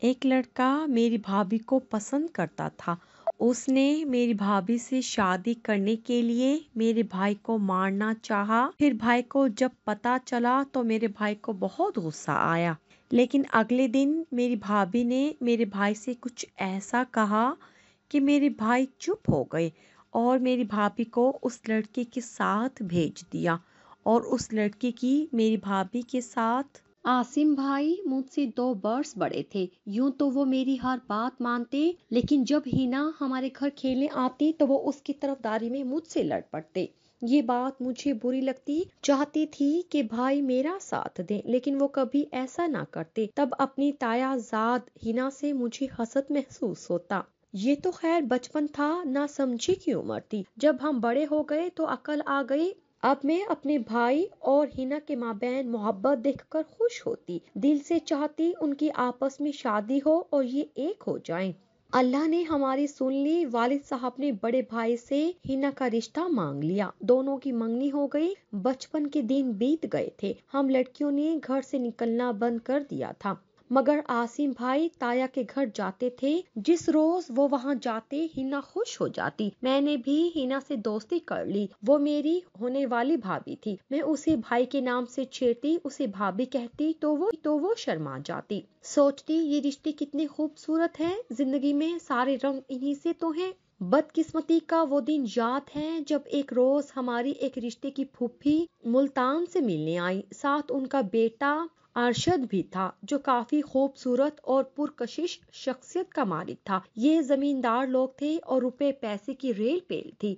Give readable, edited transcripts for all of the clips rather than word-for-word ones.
ایک لڑکا میری بھابھی کو پسند کرتا تھا۔ اس نے میری بھابھی سے شادی کرنے کے لیے میرے بھائی کو مارنا چاہا۔ پھر بھائی کو جب پتا چلا تو میرے بھائی کو بہت غصہ آیا، لیکن اگلے دن میری بھابھی نے میرے بھائی سے کچھ ایسا کہا کہ میرے بھائی چپ ہو گئے اور میری بھابھی کو اس لڑکے کے ساتھ بھیج دیا، اور اس لڑکے کی میری بھابھی کے ساتھ۔ عاصم بھائی مجھ سے 2 برس بڑے تھے۔ یوں تو وہ میری ہر بات مانتے، لیکن جب ہینا ہمارے گھر کھیلنے آتی تو وہ اس کی طرفداری میں مجھ سے لڑ پڑتے۔ یہ بات مجھے بری لگتی، چاہتی تھی کہ بھائی میرا ساتھ دیں، لیکن وہ کبھی ایسا نہ کرتے۔ تب اپنی تایا زاد ہینا سے مجھے حسد محسوس ہوتا۔ یہ تو خیر بچپن تھا، نہ سمجھی کی عمر تھی۔ جب ہم بڑے ہو گئے تو عقل آ گئی۔ اب میں اپنے بھائی اور ہینا کے مابین محبت دیکھ کر خوش ہوتی، دل سے چاہتی ان کی آپس میں شادی ہو اور یہ ایک ہو جائیں۔ اللہ نے ہماری سن لی۔ والد صاحب نے بڑے بھائی سے ہینا کا رشتہ مانگ لیا، دونوں کی منگنی ہو گئی۔ بچپن کے دن بیت گئے تھے، ہم لڑکیوں نے گھر سے نکلنا بند کر دیا تھا، مگر عاصم بھائی تایا کے گھر جاتے تھے۔ جس روز وہ وہاں جاتے ہینا خوش ہو جاتی۔ میں نے بھی ہینا سے دوستی کر لی، وہ میری ہونے والی بھابھی تھی۔ میں اسے بھائی کے نام سے چھیڑتی، اسے بھابھی کہتی تو وہ شرما جاتی، سوچتی یہ رشتے کتنے خوبصورت ہیں، زندگی میں سارے رنگ انہی سے تو ہیں۔ بدقسمتی کا وہ دن یاد ہے جب ایک روز ہماری ایک رشتے کی پھوپھی ملتان سے ملنے آئی، ساتھ ان کا بیٹا ارشد بھی تھا، جو کافی خوبصورت اور پرکشش شخصیت کا مالک تھا۔ یہ زمیندار لوگ تھے اور روپے پیسے کی ریل پیل تھی۔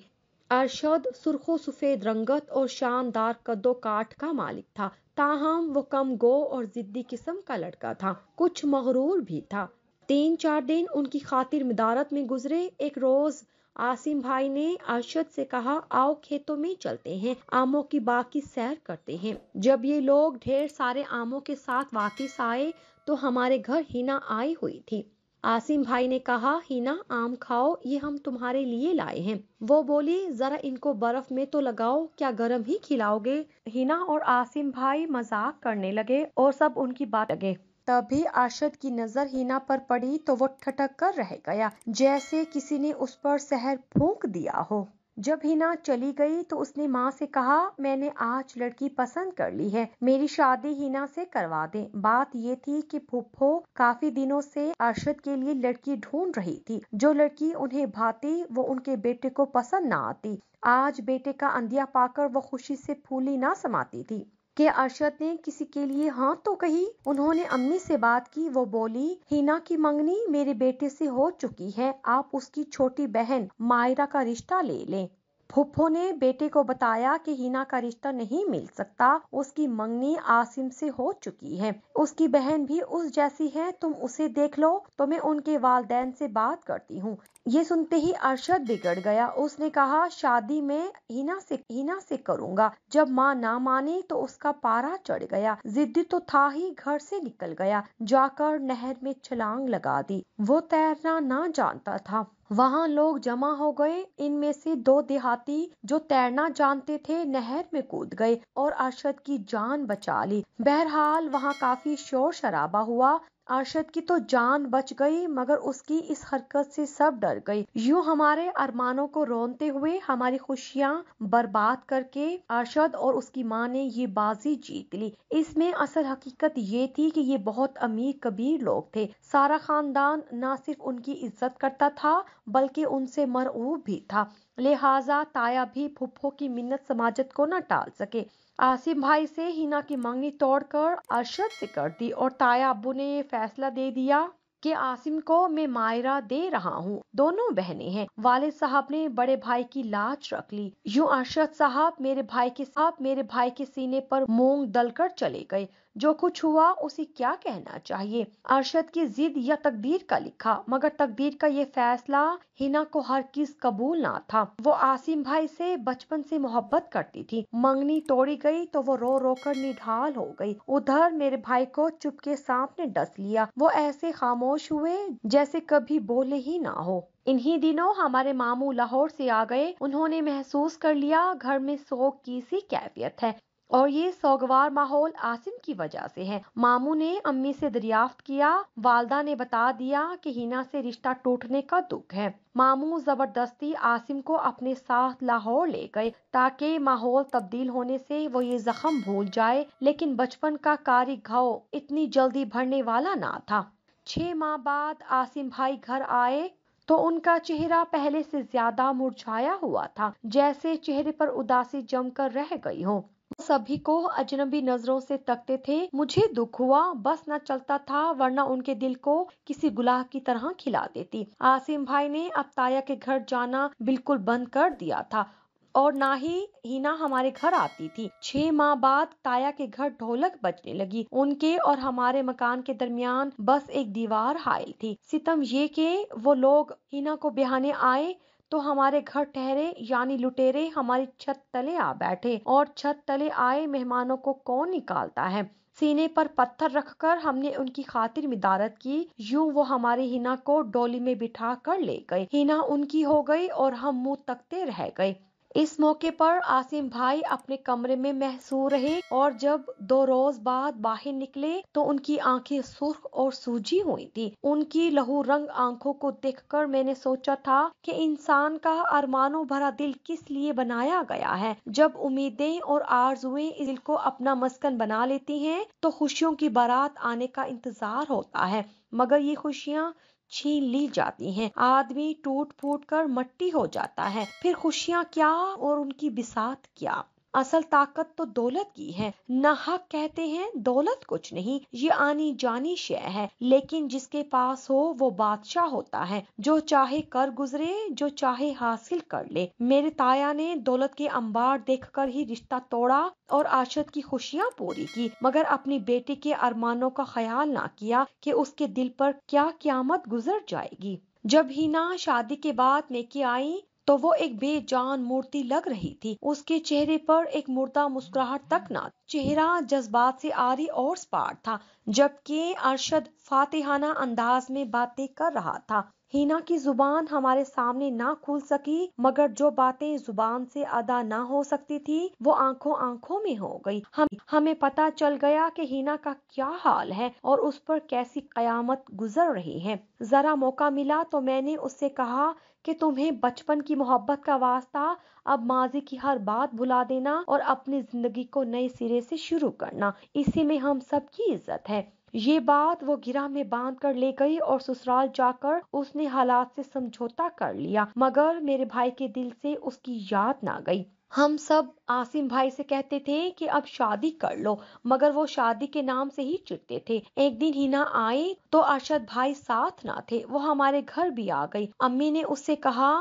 ارشد سرخ و سفید رنگت اور شاندار قد و کاٹ کا مالک تھا، تاہم وہ کم گو اور ضدی قسم کا لڑکا تھا، کچھ مغرور بھی تھا۔ 3-4 دن ان کی خاطر مدارت میں گزرے۔ ایک روز عاصم بھائی نے ارشد سے کہا، آؤ کھیتوں میں چلتے ہیں، آموں کی باغ کی سیر کرتے ہیں۔ جب یہ لوگ ڈھیر سارے آموں کے ساتھ واپس آئے تو ہمارے گھر ہینا آئی ہوئی تھی۔ عاصم بھائی نے کہا، ہینا آم کھاؤ، یہ ہم تمہارے لیے لائے ہیں۔ وہ بولی، ذرا ان کو برف میں تو لگاؤ، کیا گرم ہی کھلاؤ گے؟ ہینا اور عاصم بھائی مذاق کرنے لگے اور سب ان کی بات لگے۔ تبھی ارشد کی نظر ہینا پر پڑی تو وہ ٹھٹک کر رہ گیا، جیسے کسی نے اس پر زہر پھونک دیا ہو۔ جب ہینا چلی گئی تو اس نے ماں سے کہا، میں نے آج لڑکی پسند کر لی ہے، میری شادی ہینا سے کروا دیں۔ بات یہ تھی کہ پھوپھو کافی دنوں سے ارشد کے لیے لڑکی ڈھونڈ رہی تھی۔ جو لڑکی انہیں بھاتی وہ ان کے بیٹے کو پسند نہ آتی۔ آج بیٹے کا اندیا پا کر وہ خوشی سے پھولی نہ سماتی تھی کہ ارشد نے کسی کے لیے ہاں تو کہی۔ انہوں نے امی سے بات کی، وہ بولی، ہینا کی منگنی میرے بیٹے سے ہو چکی ہے، آپ اس کی چھوٹی بہن مائرہ کا رشتہ لے لیں۔ پھوپھو نے بیٹے کو بتایا کہ ہینا کا رشتہ نہیں مل سکتا، اس کی منگنی عاصم سے ہو چکی ہے، اس کی بہن بھی اس جیسی ہے، تم اسے دیکھ لو تو میں ان کے والدین سے بات کرتی ہوں۔ یہ سنتے ہی ارشد بگڑ گیا، اس نے کہا، شادی میں ہینا سے کروں گا۔ جب ماں نہ مانی تو اس کا پارا چڑھ گیا، ضدی تو تھا ہی، گھر سے نکل گیا، جا کر نہر میں چھلانگ لگا دی۔ وہ تیرنا نہ جانتا تھا۔ وہاں لوگ جمع ہو گئے، ان میں سے 2 دیہاتی جو تیرنا جانتے تھے نہر میں کود گئے اور ارشد کی جان بچا لی۔ بہرحال وہاں کافی شور شرابہ ہوا۔ ارشد کی تو جان بچ گئی، مگر اس کی اس حرکت سے سب ڈر گئے۔ یوں ہمارے ارمانوں کو رونتے ہوئے، ہماری خوشیاں برباد کر کے ارشد اور اس کی ماں نے یہ بازی جیت لی۔ اس میں اصل حقیقت یہ تھی کہ یہ بہت امیر کبیر لوگ تھے، سارا خاندان نہ صرف ان کی عزت کرتا تھا بلکہ ان سے مرعوب بھی تھا، لہٰذا تایا بھی پھوپھو کی منت سماجت کو نہ ٹال سکے۔ عاصم بھائی سے ہینا کی منگنی توڑ کر ارشد سے کر دی اور تایا ابو نے یہ فیصلہ دے دیا کہ عاصم کو میں مائرہ دے رہا ہوں، دونوں بہنیں ہیں۔ والد صاحب نے بڑے بھائی کی لاج رکھ لی۔ یوں ارشد صاحب میرے بھائی کے سینے پر مونگ ڈل کر چلے گئے۔ جو کچھ ہوا اسے کیا کہنا چاہیے، ارشد کی ضد یا تقدیر کا لکھا، مگر تقدیر کا یہ فیصلہ ہینا کو ہرگز قبول نہ تھا۔ وہ عاصم بھائی سے بچپن سے محبت کرتی تھی، منگنی توڑی گئی تو وہ رو رو کر نڈھال ہو گئی۔ ادھر میرے بھائی کو چپکے سانپ نے ڈس لیا، وہ ایسے خاموش ہوئے جیسے کبھی بولے ہی نہ ہو۔ انہی دنوں ہمارے ماموں لاہور سے آ گئے، انہوں نے محسوس کر لیا گھر میں سوگ کی سی کیفیت ہے۔ اور یہ سوگوار ماحول عاصم کی وجہ سے ہے۔ ماموں نے امی سے دریافت کیا، والدہ نے بتا دیا کہ ہینا سے رشتہ ٹوٹنے کا دکھ ہے۔ ماموں زبردستی عاصم کو اپنے ساتھ لاہور لے گئے تاکہ ماحول تبدیل ہونے سے وہ یہ زخم بھول جائے، لیکن بچپن کا کاری گھاؤ اتنی جلدی بھرنے والا نہ تھا۔ 6 ماہ بعد عاصم بھائی گھر آئے تو ان کا چہرہ پہلے سے زیادہ مرجھایا ہوا تھا، جیسے چہرے پر اداسی جم کر رہ گئی ہو۔ سبھی کو اجنبی نظروں سے تکتے تھے۔ مجھے دکھ ہوا، بس نہ چلتا تھا ورنہ ان کے دل کو کسی گلاب کی طرح کھلا دیتی۔ عاصم بھائی نے اب تایا کے گھر جانا بالکل بند کر دیا تھا اور نہ ہی ہینا ہمارے گھر آتی تھی۔ 6 ماہ بعد تایا کے گھر ڈھولک بجنے لگی۔ ان کے اور ہمارے مکان کے درمیان بس ایک دیوار حائل تھی۔ ستم یہ کہ وہ لوگ ہینا کو بہانے آئے تو ہمارے گھر ٹھہرے، یعنی لٹیرے ہماری چھت تلے آ بیٹھے، اور چھت تلے آئے مہمانوں کو کون نکالتا ہے۔ سینے پر پتھر رکھ کر ہم نے ان کی خاطر مدارت کی۔ یوں وہ ہماری ہینا کو ڈولی میں بٹھا کر لے گئے۔ ہینا ان کی ہو گئی اور ہم منہ تکتے رہ گئے۔ اس موقع پر عاصم بھائی اپنے کمرے میں محصور رہے اور جب 2 روز بعد باہر نکلے تو ان کی آنکھیں سرخ اور سوجی ہوئی تھی۔ ان کی لہو رنگ آنکھوں کو دیکھ کر میں نے سوچا تھا کہ انسان کا ارمانوں بھرا دل کس لیے بنایا گیا ہے۔ جب امیدیں اور آرزوئیں اس دل کو اپنا مسکن بنا لیتی ہیں تو خوشیوں کی بارات آنے کا انتظار ہوتا ہے، مگر یہ خوشیاں چھین لی جاتی ہیں۔ آدمی ٹوٹ پھوٹ کر مٹی ہو جاتا ہے، پھر خوشیاں کیا اور ان کی بساط کیا۔ اصل طاقت تو دولت کی ہے۔ نہ حق کہتے ہیں دولت کچھ نہیں، یہ آنی جانی شے ہے، لیکن جس کے پاس ہو وہ بادشاہ ہوتا ہے، جو چاہے کر گزرے، جو چاہے حاصل کر لے۔ میرے تایا نے دولت کے انبار دیکھ کر ہی رشتہ توڑا اور عاشت کی خوشیاں پوری کی، مگر اپنی بیٹی کے ارمانوں کا خیال نہ کیا کہ اس کے دل پر کیا قیامت گزر جائے گی۔ جب ہینا شادی کے بعد میکے آئی تو وہ ایک بے جان مورتی لگ رہی تھی۔ اس کے چہرے پر ایک مردہ مسکراہٹ تک نہ تھی۔ چہرہ جذبات سے عاری اور سپاٹ تھا، جبکہ ارشد فاتحانہ انداز میں باتیں کر رہا تھا۔ ہینا کی زبان ہمارے سامنے نہ کھل سکی، مگر جو باتیں زبان سے ادا نہ ہو سکتی تھی وہ آنکھوں آنکھوں میں ہو گئی۔ ہمیں پتہ چل گیا کہ ہینا کا کیا حال ہے اور اس پر کیسی قیامت گزر رہی ہے۔ ذرا موقع ملا تو میں نے اس سے کہا کہ تمہیں بچپن کی محبت کا واسطہ، اب ماضی کی ہر بات بھلا دینا اور اپنی زندگی کو نئے سرے سے شروع کرنا، اسی میں ہم سب کی عزت ہے۔ یہ بات وہ گرہ میں باندھ کر لے گئی اور سسرال جا کر اس نے حالات سے سمجھوتا کر لیا، مگر میرے بھائی کے دل سے اس کی یاد نہ گئی۔ ہم سب عاصم بھائی سے کہتے تھے کہ اب شادی کر لو، مگر وہ شادی کے نام سے ہی چڑھتے تھے۔ ایک دن ہینا آئی تو ارشد بھائی ساتھ نہ تھے، وہ ہمارے گھر بھی آ گئی۔ امی نے اس سے کہا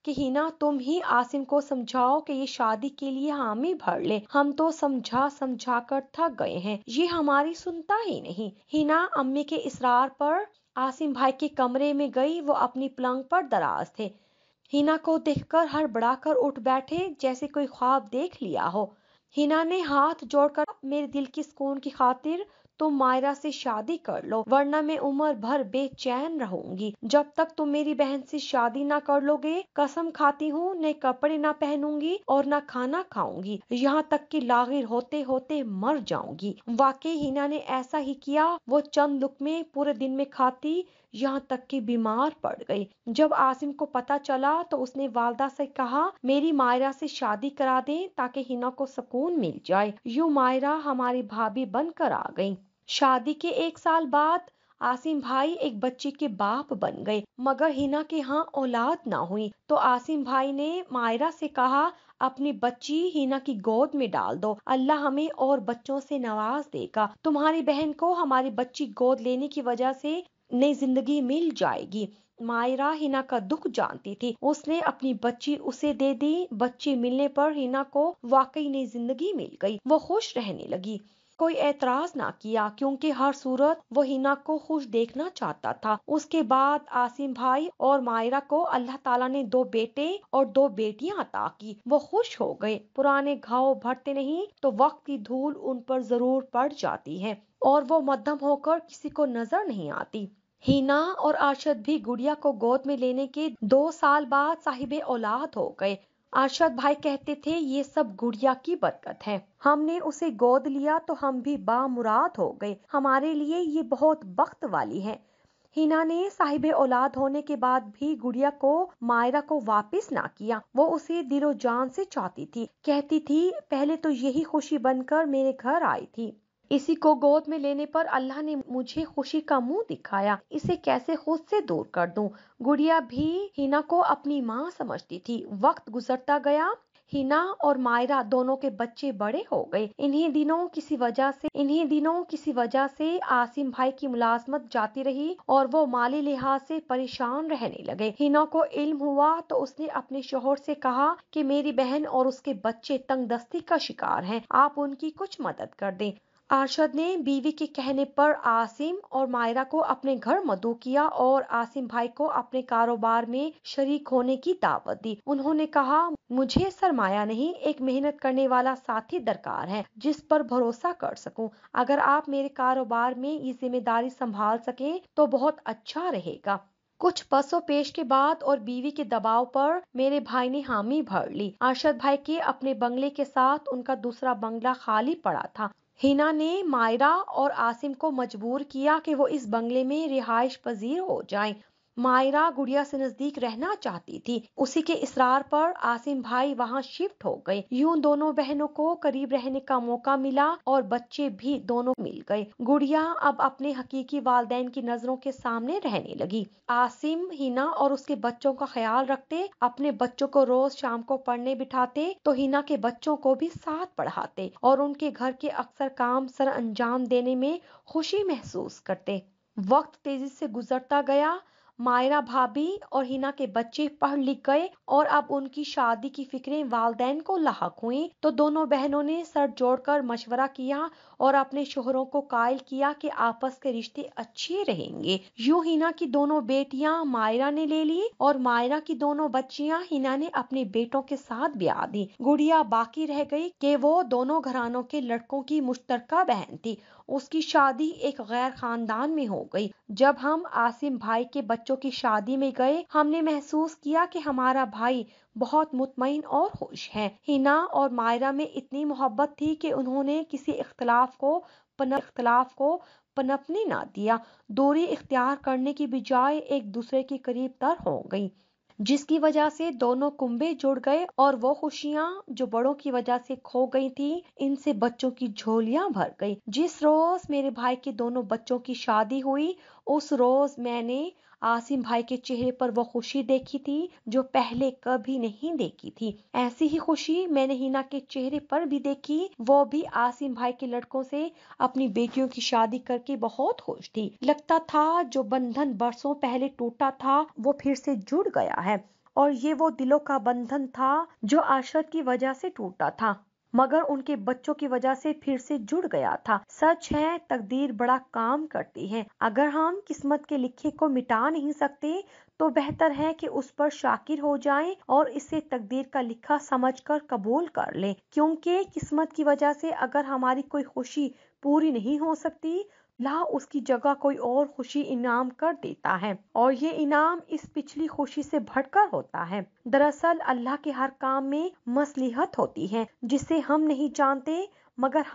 کہ ہینا تم ہی عاصم کو سمجھاؤ کہ یہ شادی کے لیے حامی بھر لے، ہم تو سمجھا کر تھک گئے ہیں، یہ ہماری سنتا ہی نہیں۔ ہینا امی کے اصرار پر عاصم بھائی کے کمرے میں گئی، وہ اپنی پلنگ پر دراز تھے۔ ہینا کو دیکھ کر ہڑبڑا کر اٹھ بیٹھے جیسے کوئی خواب دیکھ لیا ہو۔ ہینا نے ہاتھ جوڑ کر میرے دل کی سکون کی خاطر تم مائرہ سے شادی کر لو، ورنہ میں عمر بھر بے چین رہوں گی۔ جب تک تم میری بہن سے شادی نہ کر لو گے، قسم کھاتی ہوں نئے کپڑے نہ پہنوں گی اور نہ کھانا کھاؤں گی، یہاں تک کہ لاغر ہوتے ہوتے مر جاؤں گی۔ واقعی ہینا نے ایسا ہی کیا، وہ چند لقمے پورے دن میں کھاتی، یہاں تک کہ بیمار پڑ گئی۔ جب عاصم کو پتہ چلا تو اس نے والدہ سے کہا میری مائرہ سے شادی کرا دیں تاکہ ہینا کو سکون مل جائے۔ یوں مائرہ ہماری بھابھی بن کر آ گئی۔ شادی کے 1 سال بعد عاصم بھائی ایک بچی کے باپ بن گئے، مگر ہینا کے ہاں اولاد نہ ہوئی تو عاصم بھائی نے مائرہ سے کہا اپنی بچی ہینا کی گود میں ڈال دو، اللہ ہمیں اور بچوں سے نواز دے گا، تمہاری بہن کو ہماری بچی گود لینے کی وجہ سے نئی زندگی مل جائے گی۔ مائرہ ہینا کا دکھ جانتی تھی، اس نے اپنی بچی اسے دے دی۔ بچی ملنے پر ہینا کو واقعی نئی زندگی مل گئی، وہ خوش رہنے لگی۔ کوئی اعتراض نہ کیا کیونکہ ہر صورت وہ ہینا کو خوش دیکھنا چاہتا تھا۔ اس کے بعد عاصم بھائی اور مائرہ کو اللہ تعالیٰ نے 2 بیٹے اور 2 بیٹیاں عطا کی، وہ خوش ہو گئے۔ پرانے گھاؤ بھرتے نہیں تو وقت کی دھول ان پر ضرور پڑ جاتی ہے اور وہ مدھم ہو کر کسی کو نظر نہیں آتی۔ ہینا اور ارشد بھی گڑیا کو گود میں لینے کے 2 سال بعد صاحب اولاد ہو گئے۔ ارشد بھائی کہتے تھے یہ سب گڑیا کی برکت ہے، ہم نے اسے گود لیا تو ہم بھی بامراد ہو گئے، ہمارے لیے یہ بہت بخت والی ہے۔ ہینا نے صاحب اولاد ہونے کے بعد بھی گڑیا کو مائرہ کو واپس نہ کیا، وہ اسے دل و جان سے چاہتی تھی، کہتی تھی پہلے تو یہی خوشی بن کر میرے گھر آئی تھی، اسی کو گود میں لینے پر اللہ نے مجھے خوشی کا منہ دکھایا، اسے کیسے خود سے دور کر دوں۔ گڑیا بھی ہینا کو اپنی ماں سمجھتی تھی۔ وقت گزرتا گیا، ہینا اور مائرہ دونوں کے بچے بڑے ہو گئے۔ انہی دنوں کسی وجہ سے عاصم بھائی کی ملازمت جاتی رہی اور وہ مالی لحاظ سے پریشان رہنے لگے۔ ہینا کو علم ہوا تو اس نے اپنے شوہر سے کہا کہ میری بہن اور اس کے بچے تنگ دستی کا شکار ہیں، آپ ان کی کچھ مدد کر دیں۔ ارشد نے بیوی کے کہنے پر عاصم اور مائرہ کو اپنے گھر مدعو کیا اور عاصم بھائی کو اپنے کاروبار میں شریک ہونے کی دعوت دی۔ انہوں نے کہا مجھے سرمایہ نہیں، ایک محنت کرنے والا ساتھی درکار ہے جس پر بھروسہ کر سکوں، اگر آپ میرے کاروبار میں یہ ذمہ داری سنبھال سکیں تو بہت اچھا رہے گا۔ کچھ پس و پیش کے بعد اور بیوی کے دباؤ پر میرے بھائی نے حامی بھر لی۔ ارشد بھائی کے اپنے بنگلے کے ساتھ ان کا دوسرا بنگلہ خالی پڑا تھا۔ ہینا نے مائرہ اور عاصم کو مجبور کیا کہ وہ اس بنگلے میں رہائش پذیر ہو جائیں۔ مائرہ گڑیا سے نزدیک رہنا چاہتی تھی، اسی کے اصرار پر عاصم بھائی وہاں شفٹ ہو گئے۔ یوں دونوں بہنوں کو قریب رہنے کا موقع ملا اور بچے بھی دونوں مل گئے۔ گڑیا اب اپنے حقیقی والدین کی نظروں کے سامنے رہنے لگی۔ عاصم ہینا اور اس کے بچوں کا خیال رکھتے، اپنے بچوں کو روز شام کو پڑھنے بٹھاتے تو ہینا کے بچوں کو بھی ساتھ پڑھاتے اور ان کے گھر کے اکثر کام سر انجام دینے میں خوشی محسوس کرتے۔ وقت تیزی سے گزرتا گیا، مائرہ بھابھی اور ہینا کے بچے پڑھ لکھ گئے اور اب ان کی شادی کی فکریں والدین کو لاحق ہوئیں تو دونوں بہنوں نے سر جوڑ کر مشورہ کیا اور اپنے شوہروں کو قائل کیا کہ آپس کے رشتے اچھے رہیں گے۔ یوں ہینا کی دونوں بیٹیاں مائرہ نے لے لی اور مائرہ کی دونوں بچیاں ہینا نے اپنے بیٹوں کے ساتھ بیاہ دی۔ گڑیا باقی رہ گئی کہ وہ دونوں گھرانوں کے لڑکوں کی مشترکہ بہن تھی، اس کی شادی ایک غیر خاندان میں ہو گئی۔ جب ہم عاصم بھائی کے بچوں کی شادی میں گئے، ہم نے محسوس کیا کہ ہمارا بھائی بہت مطمئن اور خوش ہے۔ ہینا اور مائرہ میں اتنی محبت تھی کہ انہوں نے کسی اختلاف کو پنپنے نہ دیا، دوری اختیار کرنے کی بجائے ایک دوسرے کے قریب تر ہو گئی، جس کی وجہ سے دونوں کنبے جڑ گئے اور وہ خوشیاں جو بڑوں کی وجہ سے کھو گئی تھی، ان سے بچوں کی جھولیاں بھر گئی۔ جس روز میرے بھائی کے دونوں بچوں کی شادی ہوئی، اس روز میں نے عاصم بھائی کے چہرے پر وہ خوشی دیکھی تھی جو پہلے کبھی نہیں دیکھی تھی۔ ایسی ہی خوشی میں نے ہینا کے چہرے پر بھی دیکھی، وہ بھی عاصم بھائی کے لڑکوں سے اپنی بیٹیوں کی شادی کر کے بہت خوش تھی۔ لگتا تھا جو بندھن برسوں پہلے ٹوٹا تھا وہ پھر سے جڑ گیا ہے، اور یہ وہ دلوں کا بندھن تھا جو ارشد کی وجہ سے ٹوٹا تھا مگر ان کے بچوں کی وجہ سے پھر سے جڑ گیا تھا۔ سچ ہے تقدیر بڑا کام کرتی ہے، اگر ہم قسمت کے لکھے کو مٹا نہیں سکتے تو بہتر ہے کہ اس پر شاکر ہو جائیں اور اسے تقدیر کا لکھا سمجھ کر قبول کر لیں، کیونکہ قسمت کی وجہ سے اگر ہماری کوئی خوشی پوری نہیں ہو سکتی، اللہ اس کی جگہ کوئی اور خوشی انعام کر دیتا ہے، اور یہ انعام اس پچھلی خوشی سے بڑھ کر ہوتا ہے۔ دراصل اللہ کے ہر کام میں مصلحت ہوتی ہے جسے ہم نہیں جانتے مگر ہم